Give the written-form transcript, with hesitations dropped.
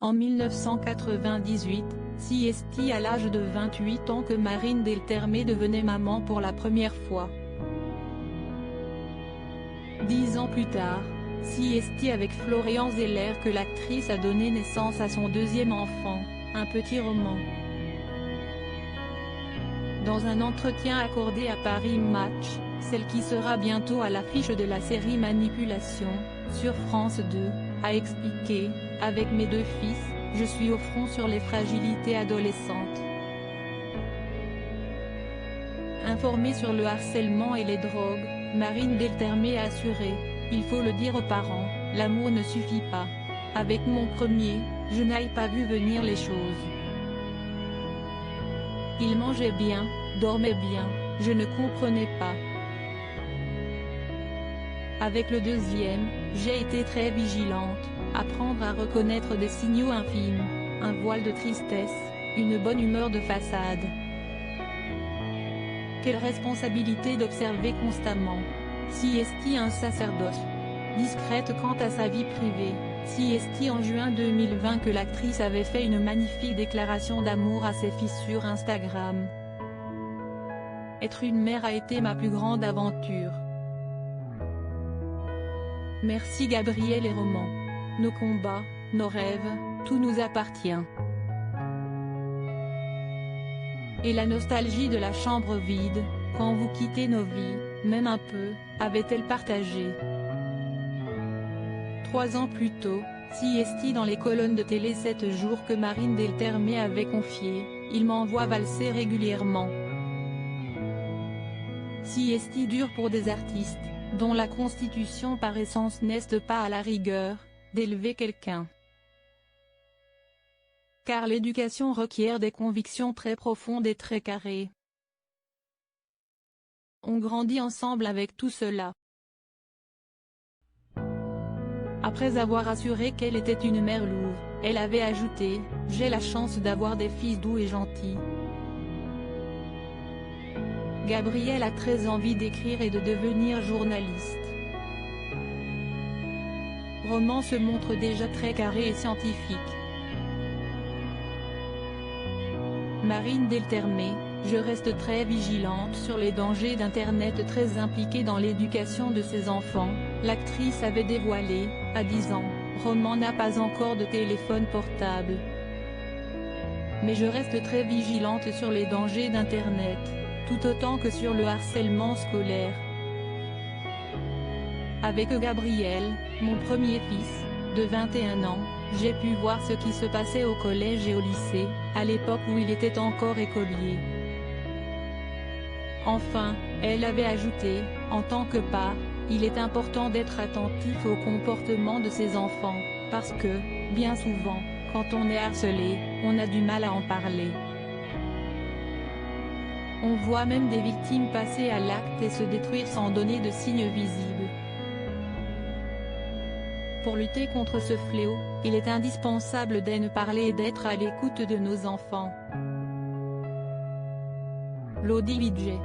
En 1998, c'est à l'âge de 28 ans que Marine Delterme devenait maman pour la première fois. 10 ans plus tard, c'est avec Florian Zeller que l'actrice a donné naissance à son deuxième enfant, un petit roman. Dans un entretien accordé à Paris Match, celle qui sera bientôt à l'affiche de la série Manipulation, sur France 2, a expliqué « Avec mes deux fils, je suis au front sur les fragilités adolescentes. Informée sur le harcèlement et les drogues, Marine Delterme a assuré « Il faut le dire aux parents, l'amour ne suffit pas. Avec mon premier, je n'ai pas vu venir les choses. Il mangeait bien, dormait bien, je ne comprenais pas. Avec le deuxième, j'ai été très vigilante, apprendre à reconnaître des signaux infimes, un voile de tristesse, une bonne humeur de façade. Quelle responsabilité d'observer constamment. C'est un sacerdoce. Discrète quant à sa vie privée, c'est en juin 2020 que l'actrice avait fait une magnifique déclaration d'amour à ses fils sur Instagram. Être une mère a été ma plus grande aventure. Merci Gabriel et Roman. Nos combats, nos rêves, tout nous appartient. Et la nostalgie de la chambre vide, quand vous quittez nos vies, même un peu, avait-elle partagé. 3 ans plus tôt, c'est dans les colonnes de télé 7 jours que Marine Delterme avait confié, il m'envoie valser régulièrement. C'est dur pour des artistes, dont la constitution par essence n'est pas à la rigueur, d'élever quelqu'un. Car l'éducation requiert des convictions très profondes et très carrées. On grandit ensemble avec tout cela. Après avoir assuré qu'elle était une mère louve, elle avait ajouté « J'ai la chance d'avoir des fils doux et gentils ». Gabriel a très envie d'écrire et de devenir journaliste. Roman se montre déjà très carré et scientifique. Marine Delterme, je reste très vigilante sur les dangers d'Internet, très impliquée dans l'éducation de ses enfants, l'actrice avait dévoilé, à 10 ans, Roman n'a pas encore de téléphone portable. Mais je reste très vigilante sur les dangers d'Internet, tout autant que sur le harcèlement scolaire. Avec Gabriel, mon premier fils, de 21 ans, j'ai pu voir ce qui se passait au collège et au lycée, à l'époque où il était encore écolier. Enfin, elle avait ajouté, en tant que parent, il est important d'être attentif au comportement de ses enfants, parce que, bien souvent, quand on est harcelé, on a du mal à en parler. On voit même des victimes passer à l'acte et se détruire sans donner de signes visibles. Pour lutter contre ce fléau, il est indispensable d'en parler et d'être à l'écoute de nos enfants. Lodi Vijay.